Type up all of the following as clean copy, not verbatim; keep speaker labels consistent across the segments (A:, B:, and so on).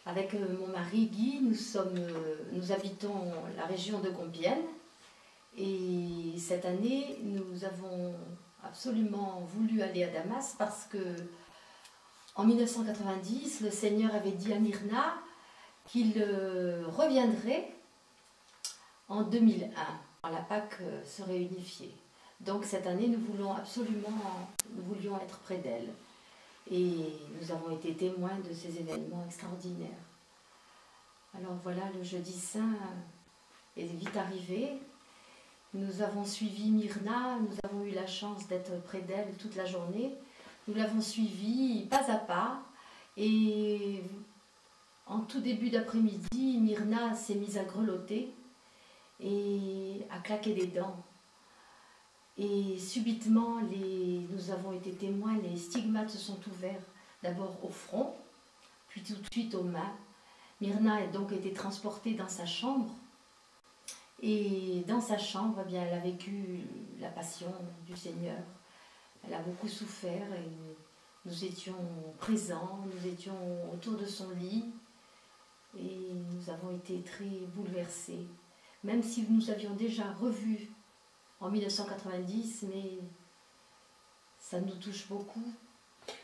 A: Avec mon mari Guy, nous habitons la région de Compiègne. Et cette année, nous avons absolument voulu aller à Damas parce que en 1990, le Seigneur avait dit à Myrna qu'il reviendrait en 2001, quand la Pâque serait unifiée. Donc cette année, nous voulions être près d'elle. Et nous avons été témoins de ces événements extraordinaires. Alors voilà, le jeudi saint est vite arrivé. Nous avons suivi Myrna, nous avons eu la chance d'être près d'elle toute la journée. Nous l'avons suivie pas à pas. Et en tout début d'après-midi, Myrna s'est mise à grelotter et à claquer des dents. Et subitement, nous avons été témoins, les stigmates se sont ouverts d'abord au front, puis tout de suite aux mains. Myrna a donc été transportée dans sa chambre. Et dans sa chambre, eh bien, elle a vécu la passion du Seigneur. Elle a beaucoup souffert et nous étions présents, nous étions autour de son lit et nous avons été très bouleversés. Même si nous avions déjà revu en 1990, mais ça nous touche beaucoup.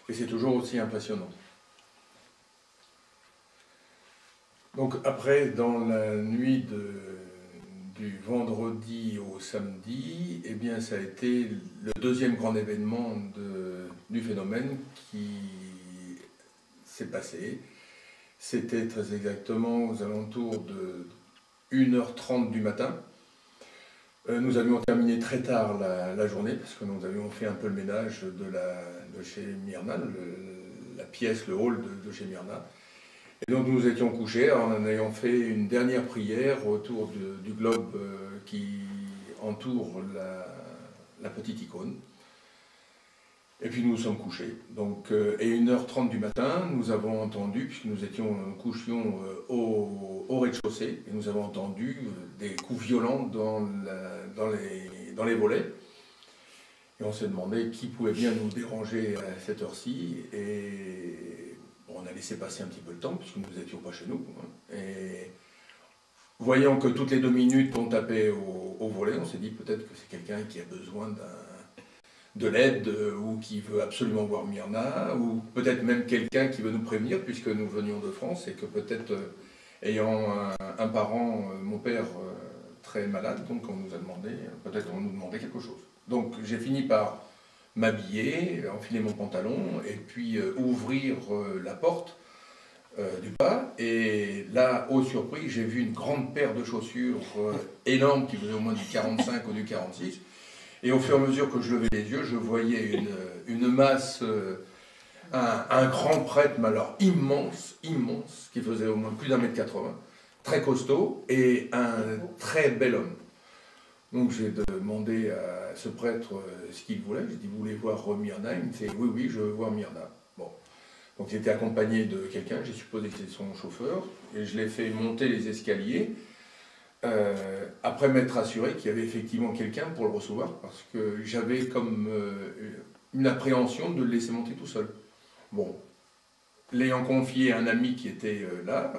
B: Et c'est toujours aussi impressionnant. Donc après, dans la nuit du vendredi au samedi, eh bien ça a été le deuxième grand événement du phénomène qui s'est passé. C'était très exactement aux alentours de 1h30 du matin. Nous avions terminé très tard la journée parce que nous avions fait un peu le ménage de chez Myrna, la pièce, le hall de chez Myrna. Et donc nous étions couchés en ayant fait une dernière prière autour du globe qui entoure la petite icône. Et puis nous nous sommes couchés. Donc, et 1h30 du matin, nous avons entendu, puisque nous couchions au rez-de-chaussée, et nous avons entendu des coups violents dans les volets. Et on s'est demandé qui pouvait bien nous déranger à cette heure-ci. Et bon, on a laissé passer un petit peu le temps, puisque nous n'étions pas chez nous. Et voyant que toutes les 2 minutes on tapait au volet, on s'est dit peut-être que c'est quelqu'un qui a besoin de l'aide ou qui veut absolument voir Myrna, ou peut-être même quelqu'un qui veut nous prévenir puisque nous venions de France et que peut-être ayant un parent, mon père, très malade, donc on nous a demandé, peut-être on nous demandait quelque chose. Donc j'ai fini par m'habiller, enfiler mon pantalon et puis ouvrir la porte du pas, et là, ô surprise, j'ai vu une grande paire de chaussures énorme qui faisait au moins du 45 ou du 46. Et au fur et à mesure que je levais les yeux, je voyais une masse, un grand prêtre, mais alors immense, immense, qui faisait au moins plus d'1,80 m, très costaud, et un très bel homme. Donc j'ai demandé à ce prêtre ce qu'il voulait. J'ai dit, vous voulez voir Myrna? Il me fait, oui, oui, je veux voir Myrna. Bon. Donc j'étais accompagné de quelqu'un, j'ai supposé que c'était son chauffeur, et je l'ai fait monter les escaliers. Après m'être assuré qu'il y avait effectivement quelqu'un pour le recevoir, parce que j'avais comme une appréhension de le laisser monter tout seul. Bon, l'ayant confié à un ami qui était là,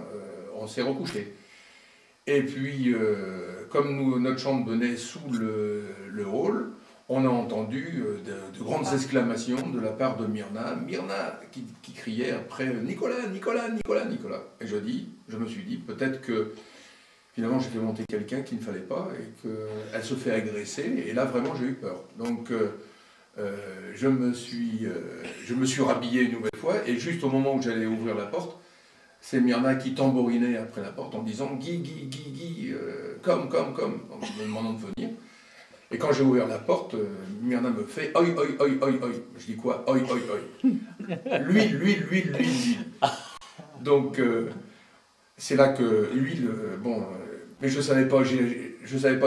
B: on s'est recouché. Et puis, comme notre chambre donnait sous le hall, on a entendu de grandes exclamations de la part de Myrna, Myrna qui criait après Nicolas, Nicolas, Nicolas, Nicolas. Et je me suis dit, peut-être que finalement, j'ai fait monter quelqu'un qu'il ne fallait pas et qu'elle se fait agresser. Et là, vraiment, j'ai eu peur. Donc, je me suis rhabillé une nouvelle fois. Et juste au moment où j'allais ouvrir la porte, c'est Myrna qui tambourinait après la porte en disant « Guy, Guy, Guy, Guy, comme », en me demandant de venir. Et quand j'ai ouvert la porte, Myrna me fait « Oi, oi, oi, oi, oi ». Je dis quoi ? « Oi, oi, oi ». L'huile, l'huile, l'huile, l'huile. Donc, c'est là que l'huile, bon, mais je savais pas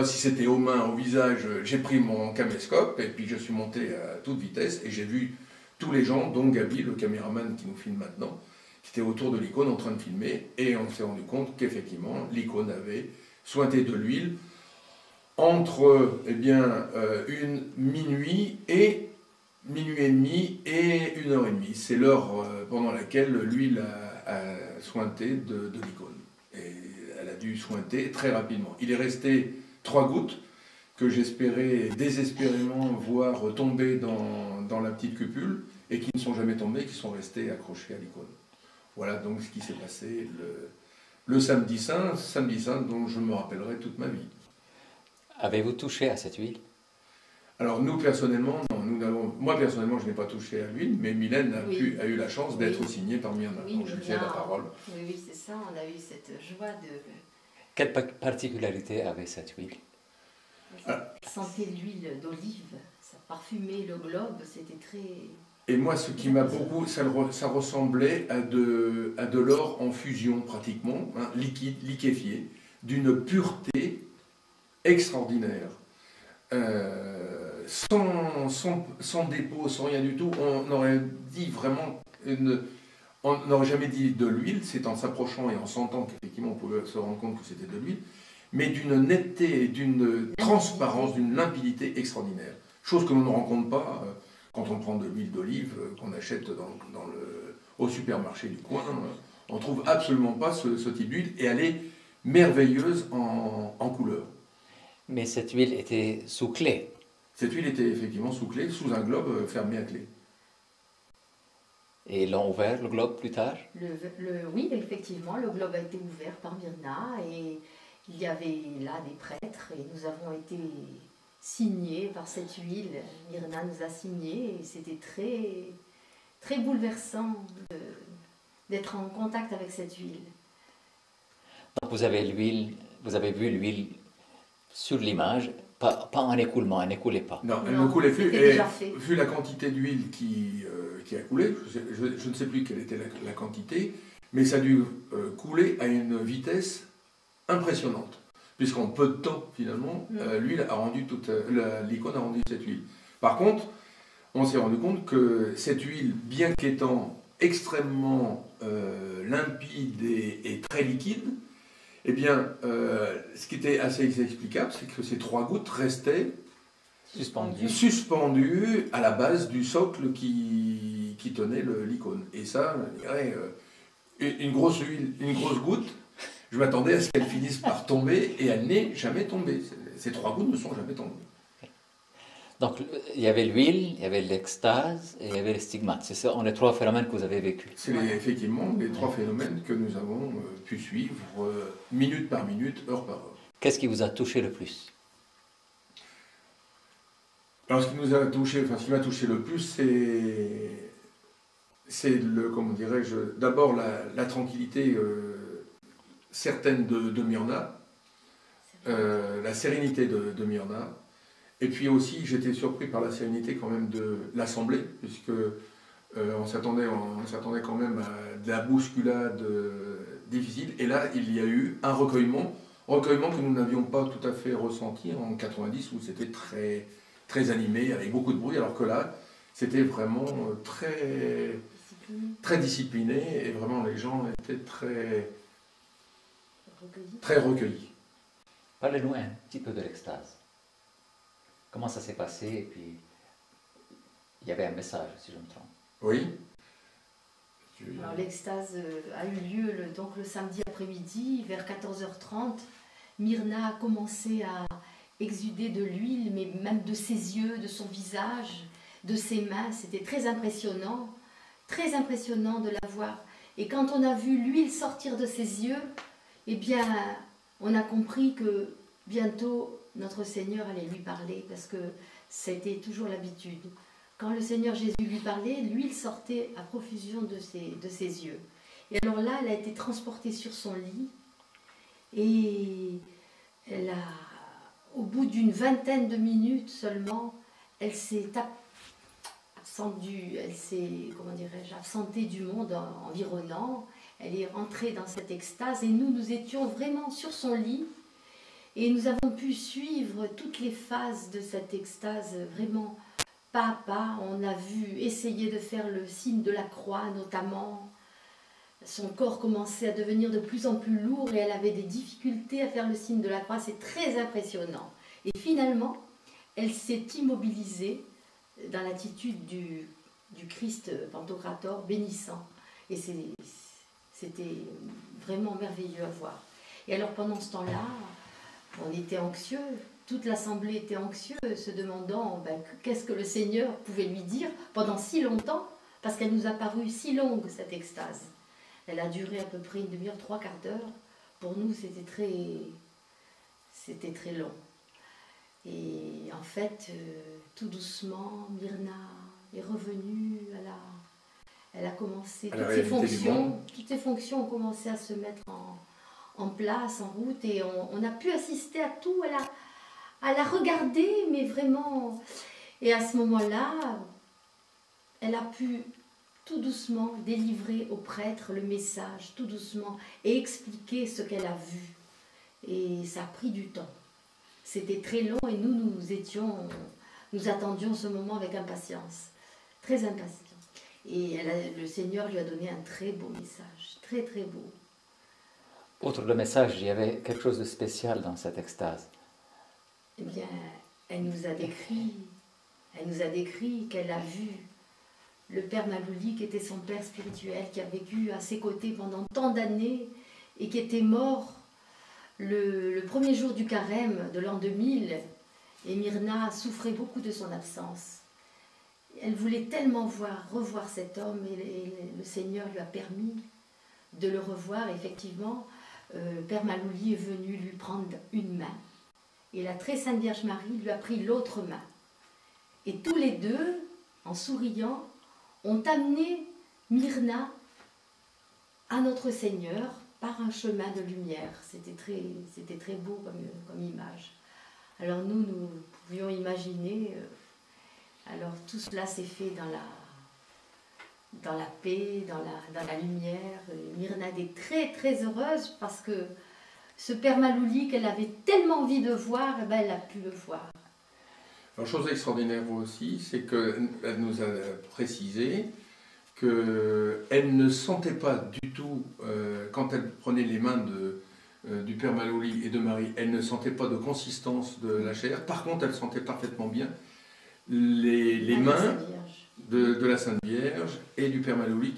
B: si c'était aux mains, au visage. J'ai pris mon caméscope et puis je suis monté à toute vitesse et j'ai vu tous les gens, dont Gabi, le caméraman qui nous filme maintenant, qui était autour de l'icône en train de filmer, et on s'est rendu compte qu'effectivement l'icône avait sointé de l'huile entre minuit et demi et 1h30. C'est l'heure pendant laquelle l'huile a sointé de l'icône. Et elle a dû sointer très rapidement. Il est resté 3 gouttes que j'espérais désespérément voir tomber dans la petite cupule et qui ne sont jamais tombées, qui sont restées accrochées à l'icône. Voilà donc ce qui s'est passé le samedi saint dont je me rappellerai toute ma vie.
C: Avez-vous touché à cette huile?
B: Alors nous personnellement, non, moi personnellement je n'ai pas touché à l'huile, mais Mylène a eu la chance d'être signée par Myrna.
A: Oui,
B: Donc je lui ai la parole.
A: Oui, c'est ça, on a eu cette joie de...
C: Quelle particularité avait cette huile?
A: Ça sentait l'huile d'olive, ça parfumait le globe, c'était très...
B: Et moi, ce qui m'a beaucoup, ça ressemblait à de l'or en fusion pratiquement, hein, liquide, liquéfié, d'une pureté extraordinaire. Sans dépôt, sans rien du tout, on aurait dit vraiment, on n'aurait jamais dit de l'huile, c'est en s'approchant et en sentant qu'effectivement on pouvait se rendre compte que c'était de l'huile, mais d'une netteté, d'une transparence, d'une limpidité extraordinaire. Chose que l'on ne rencontre pas quand on prend de l'huile d'olive qu'on achète au supermarché du coin. On ne trouve absolument pas ce type d'huile et elle est merveilleuse en couleur.
C: Mais cette huile était sous clé.
B: Cette huile était effectivement sous clé, sous un globe fermé à clé.
C: Et ils l'ont ouvert, le globe, plus tard?
A: Oui, effectivement, le globe a été ouvert par Myrna et il y avait là des prêtres et nous avons été signés par cette huile. Myrna nous a signés et c'était très, très bouleversant d'être en contact avec cette huile.
C: Donc vous avez vu l'huile sur l'image, pas en écoulement, elle n'écoulait pas.
B: Non, elle ne coulait plus.
A: Et
B: vu la quantité d'huile qui a coulé, je ne sais plus quelle était la quantité, mais ça a dû couler à une vitesse impressionnante. Puisqu'en peu de temps, finalement, l'icône a rendu cette huile. Par contre, on s'est rendu compte que cette huile, bien qu'étant extrêmement limpide et très liquide, eh bien, ce qui était assez explicable, c'est que ces 3 gouttes restaient suspendues à la base du socle qui tenait l'icône. Et ça, je dirais, une grosse goutte, je m'attendais à ce qu'elle finisse par tomber et elle n'est jamais tombée. Ces 3 gouttes ne sont jamais tombées.
C: Donc, il y avait l'huile, il y avait l'extase et il y avait les stigmates. C'est ça, les 3 phénomènes que vous avez vécus.
B: C'est effectivement les 3 phénomènes que nous avons pu suivre minute par minute, heure par heure.
C: Qu'est-ce qui vous a touché le plus?
B: Alors, ce qui m'a touché le plus, c'est comment dirais-je, d'abord la tranquillité certaine de Myrna, la sérénité de Myrna. Et puis aussi, j'étais surpris par la sérénité quand même de l'Assemblée, puisque on s'attendait quand même à de la bousculade difficile. Et là, il y a eu un recueillement que nous n'avions pas tout à fait ressenti en 90, où c'était très, très animé, avec beaucoup de bruit, alors que là, c'était vraiment très discipliné, et vraiment les gens étaient très recueillis.
C: Parlez-nous un petit peu de l'extase. Comment ça s'est passé? Et puis, il y avait un message, si je me trompe.
B: Oui.
A: Alors l'extase a eu lieu le samedi après-midi, vers 14h30. Myrna a commencé à exuder de l'huile, mais même de ses yeux, de son visage, de ses mains. C'était très impressionnant de la voir. Et quand on a vu l'huile sortir de ses yeux, eh bien, on a compris que bientôt, notre Seigneur allait lui parler, parce que c'était toujours l'habitude. Quand le Seigneur Jésus lui parlait, l'huile sortait à profusion de ses yeux. Et alors là, elle a été transportée sur son lit, et au bout d'une vingtaine de minutes seulement, elle s'est absentée du monde environnant. Elle est rentrée dans cette extase, et nous étions vraiment sur son lit. Et nous avons pu suivre toutes les phases de cette extase, vraiment pas à pas. On a vu essayer de faire le signe de la croix, notamment. Son corps commençait à devenir de plus en plus lourd et elle avait des difficultés à faire le signe de la croix. C'est très impressionnant. Et finalement, elle s'est immobilisée dans l'attitude du Christ Pantocrator bénissant. Et C'était vraiment merveilleux à voir. Et alors pendant ce temps-là, on était anxieux, toute l'assemblée était anxieuse, se demandant qu'est-ce que le Seigneur pouvait lui dire pendant si longtemps, parce qu'elle nous a paru si longue, cette extase. Elle a duré à peu près une demi-heure, 3/4 d'heure. Pour nous, c'était très long. Et en fait, tout doucement, Myrna est revenue, elle a commencé, toutes ses fonctions ont commencé à se mettre en place, en route, et on a pu assister à tout, elle a regardé, mais vraiment, et à ce moment-là, elle a pu tout doucement délivrer au prêtre le message, tout doucement, et expliquer ce qu'elle a vu. Et ça a pris du temps. C'était très long et nous attendions ce moment avec impatience, très impatients. Et le Seigneur lui a donné un très beau message, très très beau.
C: Outre le message, il y avait quelque chose de spécial dans cette extase.
A: Eh bien, elle nous a décrit qu'elle a vu le père Malouli, qui était son père spirituel, qui a vécu à ses côtés pendant tant d'années et qui était mort le premier jour du carême de l'an 2000. Et Myrna souffrait beaucoup de son absence. Elle voulait tellement revoir cet homme, et le Seigneur lui a permis de le revoir. Effectivement, père Malouli est venu lui prendre une main, et la très sainte Vierge Marie lui a pris l'autre main. Et tous les deux, en souriant, ont amené Myrna à notre Seigneur par un chemin de lumière. C'était très beau comme image. Alors nous pouvions imaginer, alors tout cela s'est fait dans la paix, dans la lumière. Et Myrna est très très heureuse parce que ce père Malouli qu'elle avait tellement envie de voir, elle a pu le voir.
B: Alors, chose extraordinaire aussi, c'est qu'elle nous a précisé qu'elle ne sentait pas du tout, quand elle prenait les mains du père Malouli et de Marie, elle ne sentait pas de consistance de la chair. Par contre, elle sentait parfaitement bien les mains de la Sainte Vierge et du père Malouli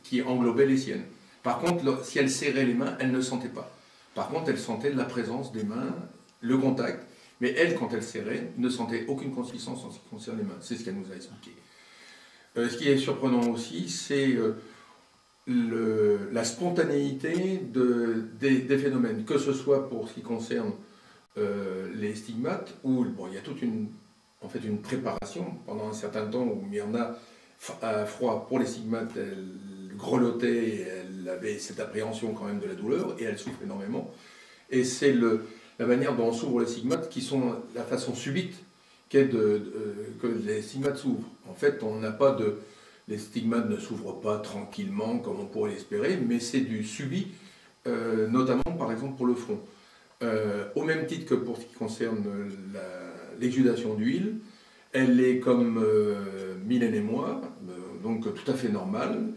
B: qui englobaient les siennes. Par contre, si elle serrait les mains, elle ne sentait pas. Par contre, elle sentait la présence des mains, le contact. Mais elle, quand elle serrait, ne sentait aucune consistance en ce qui concerne les mains. C'est ce qu'elle nous a expliqué. Ce qui est surprenant aussi, c'est la spontanéité des phénomènes, que ce soit pour ce qui concerne les stigmates, où il y a toute une préparation pendant un certain temps où Myrna a froid pour les stigmates, elle grelottait, elle avait cette appréhension quand même de la douleur, et elle souffre énormément. Et c'est la manière dont on s'ouvre les stigmates qui sont la façon subite qu'est que les stigmates s'ouvrent. En fait, les stigmates ne s'ouvrent pas tranquillement comme on pourrait l'espérer, mais c'est du subi, notamment par exemple pour le front. Au même titre que pour ce qui concerne l'exudation d'huile, elle est comme Mylène et moi, donc tout à fait normale,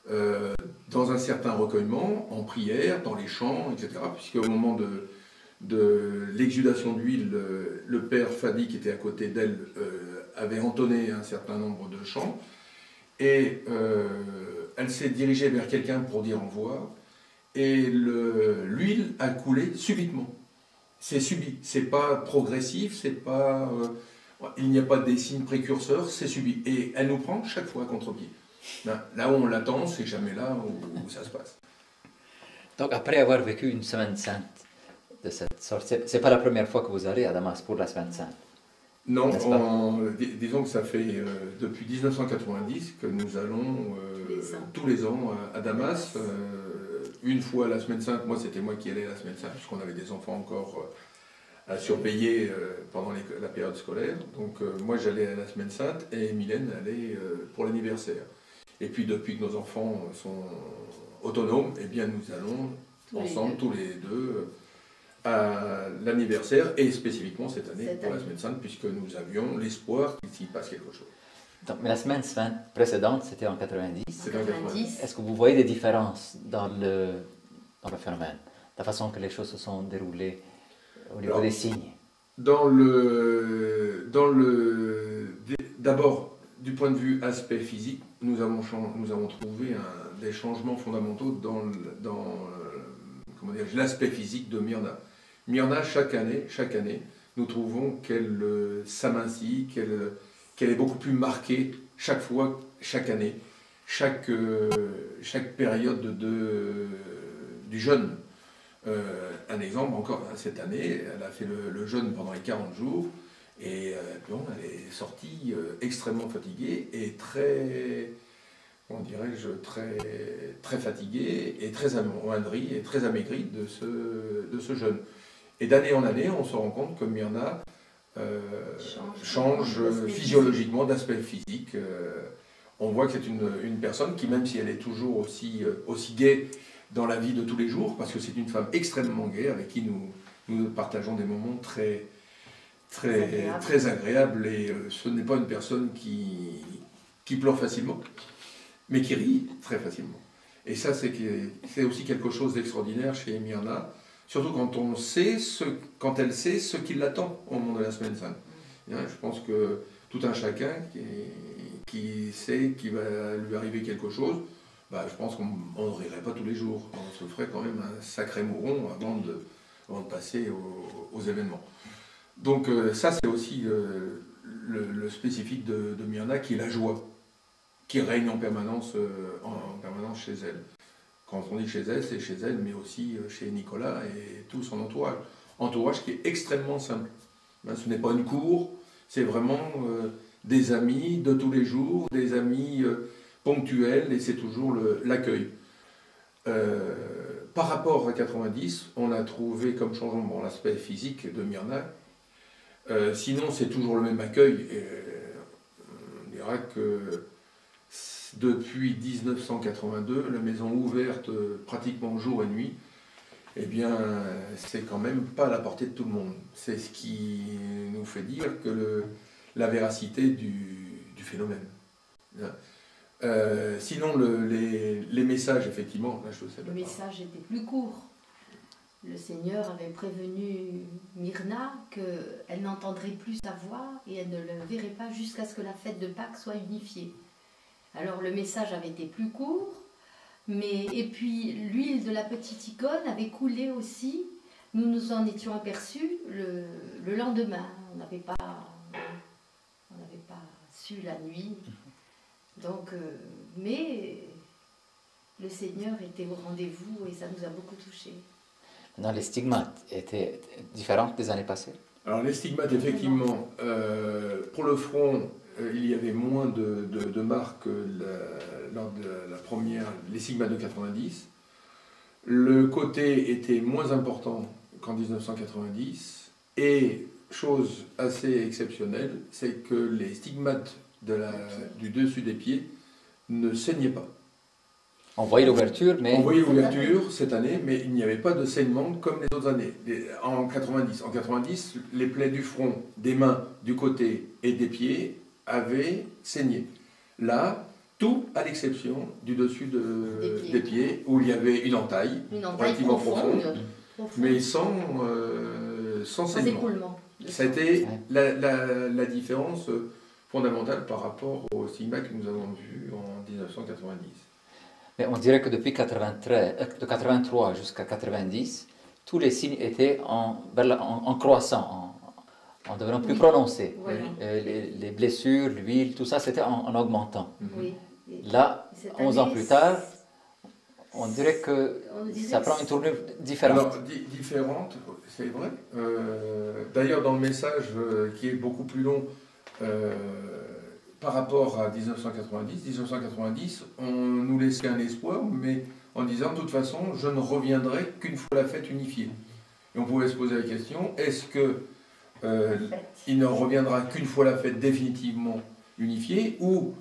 B: dans un certain recueillement, en prière, dans les chants, etc. Puisque au moment de l'exudation d'huile, le père Fadi qui était à côté d'elle avait entonné un certain nombre de chants, et elle s'est dirigée vers quelqu'un pour dire au revoir, et l'huile a coulé subitement. C'est subi, c'est pas progressif, c'est pas, il n'y a pas des signes précurseurs, c'est subi. Et elle nous prend chaque fois à contre-pied. Là où on l'attend, c'est jamais là où ça se passe.
C: Donc après avoir vécu une semaine sainte de cette sorte, c'est pas la première fois que vous allez à Damas pour la semaine sainte?
B: Non, disons que ça fait depuis 1990 que nous allons tous les ans à Damas. Une fois la semaine sainte, c'était moi qui allais à la semaine sainte, puisqu'on avait des enfants encore à surveiller pendant la période scolaire. Donc moi j'allais à la semaine sainte et Mylène allait pour l'anniversaire. Et puis depuis que nos enfants sont autonomes, eh bien nous allons ensemble, tous les deux, à l'anniversaire, et spécifiquement cette année pour la semaine sainte, puisque nous avions l'espoir qu'il s'y passe quelque chose.
C: Donc, mais la semaine sainte précédente, c'était en 90.
B: C'était en 90.
C: Est-ce que vous voyez des différences dans le phénomène, la façon que les choses se sont déroulées au niveau des signes?
B: D'abord, du point de vue aspect physique, nous avons trouvé des changements fondamentaux dans l'aspect physique de Myrna. Myrna, chaque année, nous trouvons qu'elle s'amincit, qu'elle est beaucoup plus marquée chaque fois, chaque année, chaque période du jeûne. Un exemple, encore cette année, elle a fait le jeûne pendant les 40 jours, et bon, elle est sortie extrêmement fatiguée et très, comment dirais-je, très fatiguée et très amoindrie et très amaigrie de ce jeûne. Et d'année en année, on se rend compte que Myrna change physiologiquement d'aspect physique. On voit que c'est une personne qui, même si elle est toujours aussi gaie dans la vie de tous les jours, parce que c'est une femme extrêmement gaie avec qui nous partageons des moments très agréables, et ce n'est pas une personne qui pleure facilement, mais qui rit très facilement. Et ça, c'est aussi quelque chose d'extraordinaire chez Myrna, surtout quand elle sait ce qui l'attend au moment de la Semaine Sainte. Je pense que tout un chacun qui sait qu'il va lui arriver quelque chose, je pense qu'on ne rirait pas tous les jours. On se ferait quand même un sacré mouron avant de passer aux événements. Donc ça, c'est aussi le spécifique de Myrna, qui est la joie, qui règne en permanence chez elle. Quand on dit chez elle, c'est chez elle, mais aussi chez Nicolas et tout son entourage. Entourage qui est extrêmement simple. Ce n'est pas une cour, c'est vraiment des amis de tous les jours, des amis ponctuels, et c'est toujours l'accueil. Par rapport à 90, on a trouvé comme changement l'aspect physique de Myrna. Sinon, c'est toujours le même accueil. On dira que depuis 1982, la maison ouverte pratiquement jour et nuit, eh bien, c'est quand même pas à la portée de tout le monde. C'est ce qui nous fait dire que la véracité du phénomène. Sinon, les messages, effectivement, là, je ne sais pas.
A: Le message était plus court. Le Seigneur avait prévenu Myrna qu'elle n'entendrait plus sa voix et elle ne le verrait pas jusqu'à ce que la fête de Pâques soit unifiée. Alors le message avait été plus court, et puis l'huile de la petite icône avait coulé aussi. Nous nous en étions aperçus le lendemain. On n'avait pas su la nuit. Donc, mais le Seigneur était au rendez-vous et ça nous a beaucoup touchés.
C: Non, les stigmates étaient différents des années passées.
B: Alors les stigmates, effectivement, pour le front, il y avait moins de marques lors de la première, les stigmates de 90. Le côté était moins important qu'en 1990. Et, chose assez exceptionnelle, c'est que les stigmates du dessus des pieds ne saignaient pas.
C: On voyait l'ouverture, mais...
B: On voyait l'ouverture cette année, mais il n'y avait pas de saignement comme les autres années. En 90, les plaies du front, des mains, du côté et des pieds avaient saigné. Là, tout à l'exception du dessus des pieds, où il y avait une entaille relativement profonde, mais sans saignement. C'était la différence fondamentale par rapport au stigma que nous avons vu en 1990.
C: Mais on dirait que depuis de 83 jusqu'à 90, tous les signes étaient en croissant, en devenant plus prononcés.
A: Voilà.
C: Les blessures, l'huile, tout ça, c'était en augmentant.
A: Oui.
C: Là, 11 ans plus tard, on dirait que ça prend une tournure différente.
B: Alors, différente, c'est vrai. D'ailleurs, dans le message qui est beaucoup plus long, par rapport à 1990, on nous laissait un espoir, mais en disant, de toute façon, je ne reviendrai qu'une fois la fête unifiée. Et on pouvait se poser la question, est-ce qu'il ne reviendra qu'une fois la fête définitivement unifiée, ou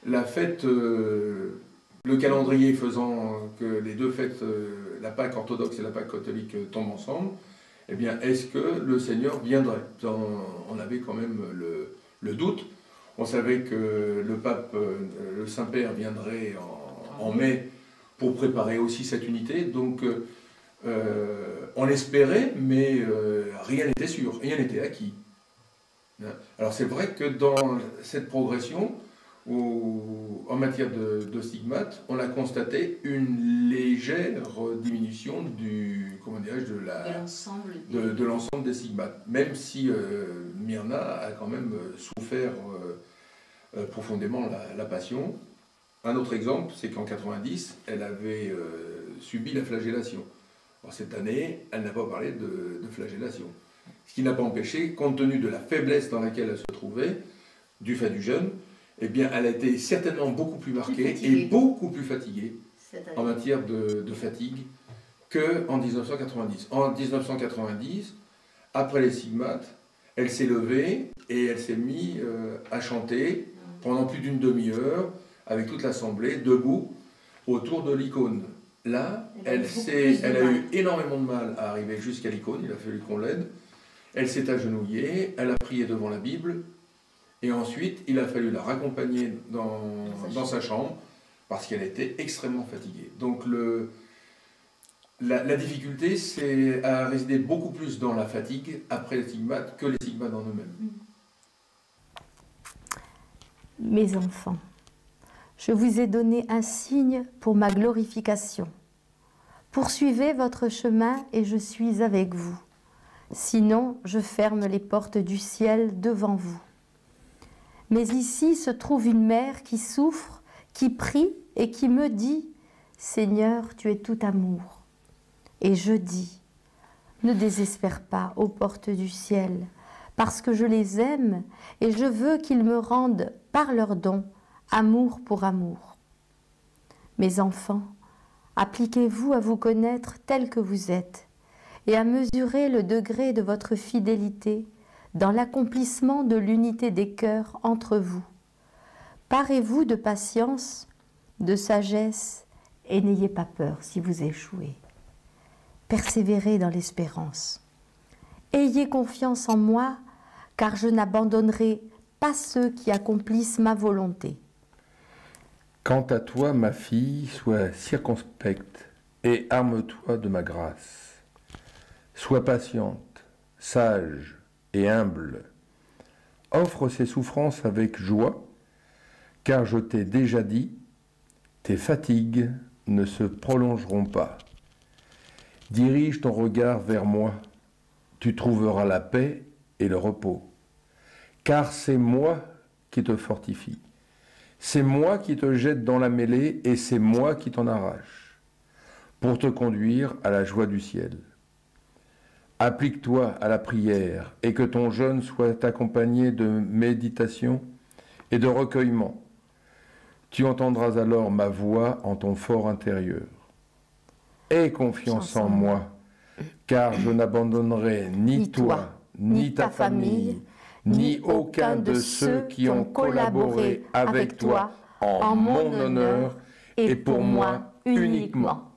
B: la fête, le calendrier faisant que les deux fêtes, la Pâque orthodoxe et la Pâque catholique, tombent ensemble, eh bien, est-ce que le Seigneur viendrait? On avait quand même le doute. On savait que le pape, le Saint-Père, viendrait en mai pour préparer aussi cette unité. Donc, on l'espérait, mais rien n'était sûr, rien n'était acquis. Alors, c'est vrai que dans cette progression, en matière de stigmates, on a constaté une légère diminution de l'ensemble des stigmates, même si Myrna a quand même souffert profondément la passion. Un autre exemple, c'est qu'en 90, elle avait subi la flagellation. Alors, cette année, elle n'a pas parlé de flagellation. Ce qui n'a pas empêché, compte tenu de la faiblesse dans laquelle elle se trouvait, du fait du jeûne, eh bien, elle a été certainement beaucoup plus marquée et beaucoup plus fatiguée en matière de fatigue qu'en 1990. En 1990, après les stigmates, elle s'est levée et elle s'est mise à chanter pendant plus d'une demi-heure avec toute l'assemblée, debout, autour de l'icône. Là, elle a eu énormément de mal à arriver jusqu'à l'icône, il a fallu qu'on l'aide. Elle s'est agenouillée, elle a prié devant la Bible, et ensuite, il a fallu la raccompagner dans sa chambre, parce qu'elle était extrêmement fatiguée. Donc, la difficulté, c'est à résider beaucoup plus dans la fatigue après les stigmates que les stigmates en eux-mêmes.
A: Mes enfants, je vous ai donné un signe pour ma glorification. Poursuivez votre chemin et je suis avec vous. Sinon, je ferme les portes du ciel devant vous. Mais ici se trouve une mère qui souffre, qui prie et qui me dit « Seigneur, tu es tout amour ». Et je dis « Ne désespère pas aux portes du ciel, parce que je les aime et je veux qu'ils me rendent par leur don amour pour amour. Mes enfants, appliquez-vous à vous connaître tel que vous êtes et à mesurer le degré de votre fidélité dans l'accomplissement de l'unité des cœurs entre vous. Parez-vous de patience, de sagesse et n'ayez pas peur si vous échouez. Persévérez dans l'espérance. Ayez confiance en moi, car je n'abandonnerai pas ceux qui accomplissent ma volonté.
D: Quant à toi, ma fille, sois circonspecte et arme-toi de ma grâce. Sois patiente, sage et humble. Offre ces souffrances avec joie, car je t'ai déjà dit, tes fatigues ne se prolongeront pas. Dirige ton regard vers moi, tu trouveras la paix et le repos. Car c'est moi qui te fortifie. C'est moi qui te jette dans la mêlée et c'est moi qui t'en arrache, pour te conduire à la joie du ciel. Applique-toi à la prière et que ton jeûne soit accompagné de méditation et de recueillement. Tu entendras alors ma voix en ton fort intérieur. Aie confiance en moi, car je n'abandonnerai ni toi, ni ta famille, ni aucun de ceux qui ont collaboré avec toi en mon honneur et pour moi uniquement.